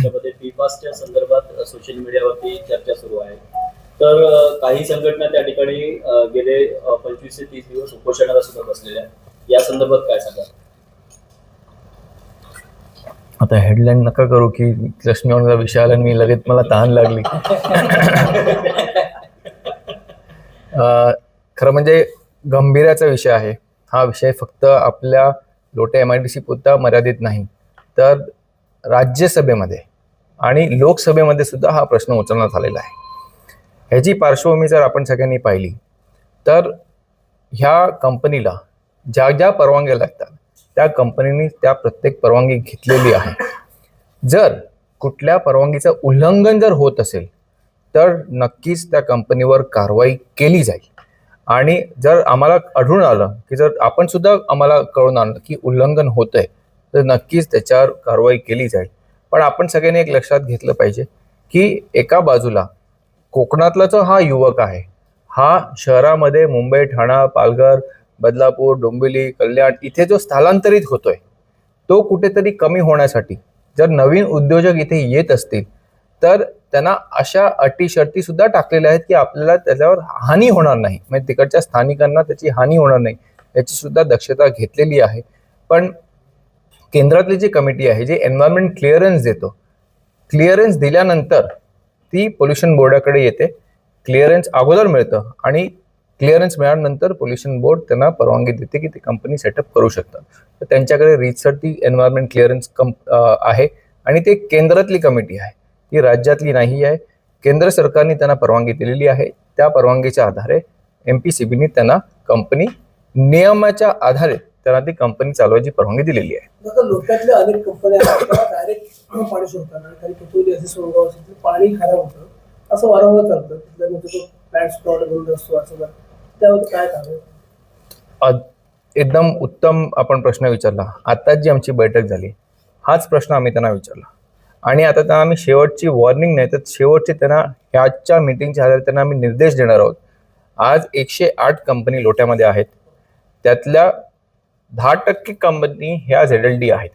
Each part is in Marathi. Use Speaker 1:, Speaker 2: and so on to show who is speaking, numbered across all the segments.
Speaker 1: त्याच्यामध्ये PFASच्या संदर्भात सोशल मीडियावरती चर्चा सुरू आहे. तर काही संघटना त्या ठिकाणी गेले 25 ते 30 दिवस उपोषणाला सुद्धा बसलेल्या आहेत. या संदर्भात काय सांगा?
Speaker 2: आता हेडलाईन नका करू की लक्ष्मीचा विषय आला मी लगेच मला तहान लागली. खरं म्हणजे गंभीराचा विषय आहे हा. विषय फक्त आपल्या लोटे MIDC पुरता मर्यादित नाही, तर राज्यसभेमध्ये आणि लोकसभेमध्ये सुद्धा हा प्रश्न उचलण्यात आलेला आहे. ह्याची पार्श्वभूमी जर आपण सगळ्यांनी पाहिली तर ह्या कंपनीला ज्या ज्या परवानग्या लागतात त्या कंपनीने त्या प्रत्येक परवानगी घेतलेली आहे. जर कुठल्या परवानगीचं उल्लंघन जर होत असेल तर नक्कीच त्या कंपनीवर कारवाई केली जाईल. आणि जर आम्हाला आढळून आलं की जर आपण सुद्धा आम्हाला कळून आणलं की उल्लंघन होतंय तर नक्कीच त्याच्यावर कारवाई केली जाईल. पण आपण सगळ्यांनी एक लक्षात घेतलं पाहिजे की एका बाजूला कोकणातला जो हा युवक आहे हा शहरामध्ये मुंबई, ठाणा, पालघर, बदलापूर, डोंबिवली, कल्याण इथे जो स्थलांतरित होतोय तो कुठेतरी कमी होण्यासाठी जर नवीन उद्योजक इथे येत असतील तर त्यांना अशा अटी शर्ती सुद्धा टाकलेल्या आहेत की आपल्याला त्याच्यावर हानी होणार नाही, म्हणजे तिकडच्या स्थानिकांना त्याची हानी होणार नाही याची सुद्धा दक्षता घेतलेली आहे. पण केंद्रातली जी कमिटी आहे जे एन्व्हायरमेंट क्लिअरन्स देतो, क्लिअरन्स दिल्यानंतर ती पोल्युशन बोर्डाकडे येते. क्लिअरन्स अगोदर मिळतं आणि क्लिअरन्स मिळाल्यानंतर पोल्युशन बोर्ड त्यांना परवानगी देते की ती कंपनी सेटअप करू शकतात. तर त्यांच्याकडे रीतसर ती एन्व्हायरमेंट क्लिअरन्स आहे आणि ते केंद्रातली कमिटी आहे, ती राज्यातली नाही आहे. केंद्र सरकारने त्यांना परवानगी दिलेली आहे. त्या परवानगीच्या आधारे MPCBने त्यांना कंपनी नियमाच्या आधारे त्यांना ती कंपनी चालवायची परवानगी दिलेली आहे.
Speaker 3: लोकांतल्या अनेक कंपन्या डायरेक्ट पाणी सोडतात आणि काही कुठे असे सोडगाव असेल पाणी खराब होतं असं वारंवार चालतं. तिथल्या म्हणजे तो प्लॅन्ट स्पॉट बंद असतो असं त्यावर काय कारण?
Speaker 2: एकदम उत्तम आपण प्रश्न विचारला. आताच जी आमची बैठक झाली हाच प्रश्न आम्ही त्यांना विचारला आणि आता त्यांना आम्ही शेवटची वॉर्निंग नाही तर शेवटची त्यांना ह्याच्या मीटिंगच्या आधारे त्यांना आम्ही निर्देश देणार आहोत. आज 108 कंपनी लोट्यामध्ये आहेत, त्यातल्या 10% कंपनी ह्या ZLD आहेत.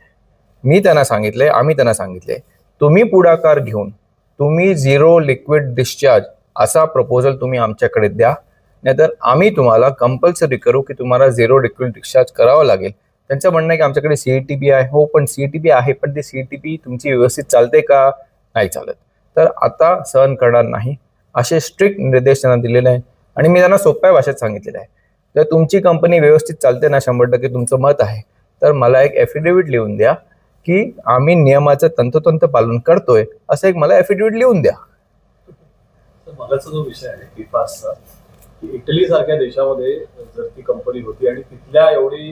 Speaker 2: मी त्यांना सांगितले, आम्ही त्यांना सांगितले तुम्ही पुढाकार घेऊन तुम्ही झिरो लिक्विड डिस्चार्ज असा प्रपोजल तुम्ही आमच्याकडे द्या, नाहीतर आम्ही तुम्हाला कंपल्सरी करू की तुम्हाला झिरो लिक्विड डिस्चार्ज करावं लागेल. त्यांचं म्हणणं आहे की आमच्याकडे CETB आहे. हो, पण CETB आहे, पण ते CETB तुमची व्यवस्थित चालते का? नाही चालत. तर आता सहन करणार नाही असे स्ट्रिक्ट निर्देश त्यांना दिलेले आहेत आणि मी त्यांना सोप्या भाषेत सांगितलेलं आहे जर तुमची कंपनी व्यवस्थित चालते ना 100% तुमचं मत आहे तर मला एक ॲफिडेव्हिट लिहून द्या की आम्ही नियमाचं तंतोतंत पालन करतोय असं एक मला ॲफिडेव्हिट लिहून द्या.
Speaker 1: मगाचा जो विषय आहे PFASचा, इटली सारख्या देशामध्ये जर ती कंपनी होती आणि तिथल्या एवढी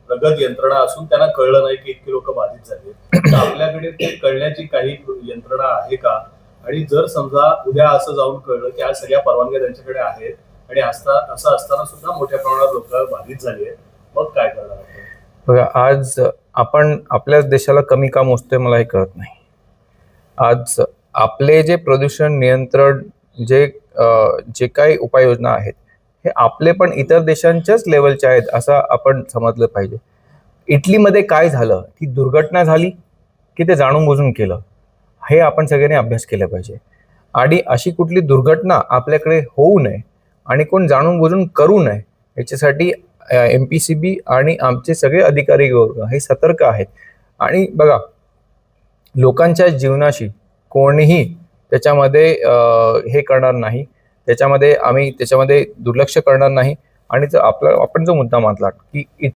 Speaker 1: प्रगत यंत्रणा असून त्यांना कळलं नाही की इतकी लोक बाधित झाले, तर आपल्याकडे ते कळण्याची काही यंत्रणा आहे का? आणि जर समजा उद्या असं जाऊन कळलं की आज सगळ्या परवानग्या त्यांच्याकडे आहेत आणि असं असताना सुद्धा मोठ्या प्रमाणात लोक बाधित झाली आहेत, मग काय करणार?
Speaker 2: बघा, आज आपण आपल्याच देशाला कमी का मोजतोय मला हे कळत नाही. आज आपले जे प्रदूषण नियंत्रण जे काही उपाययोजना आहेत हे आपले पण इतर देशांच्याच लेवलचे आहेत असं आपण समजलं पाहिजे. इटलीमध्ये काय झालं, ती दुर्घटना झाली की ते जाणून बुजून केलं, हे आपण सगळ्यांनी अभ्यास केला पाहिजे. आणि अशी कुठली दुर्घटना आपल्याकडे होऊ नये आणि कोण जाणून बुजून करू नये याच्यासाठी MPCB आणि आमचे सगळे अधिकारी वर्ग हे सतर्क आहेत. आणि बघा, लोकांच्या जीवनाशी कोणीही त्याच्यामध्ये हे करणार नाही, त्याच्यामध्ये आम्ही त्याच्यामध्ये दुर्लक्ष करणार नाही. आणि जर आपण जो मुद्दा मांडला की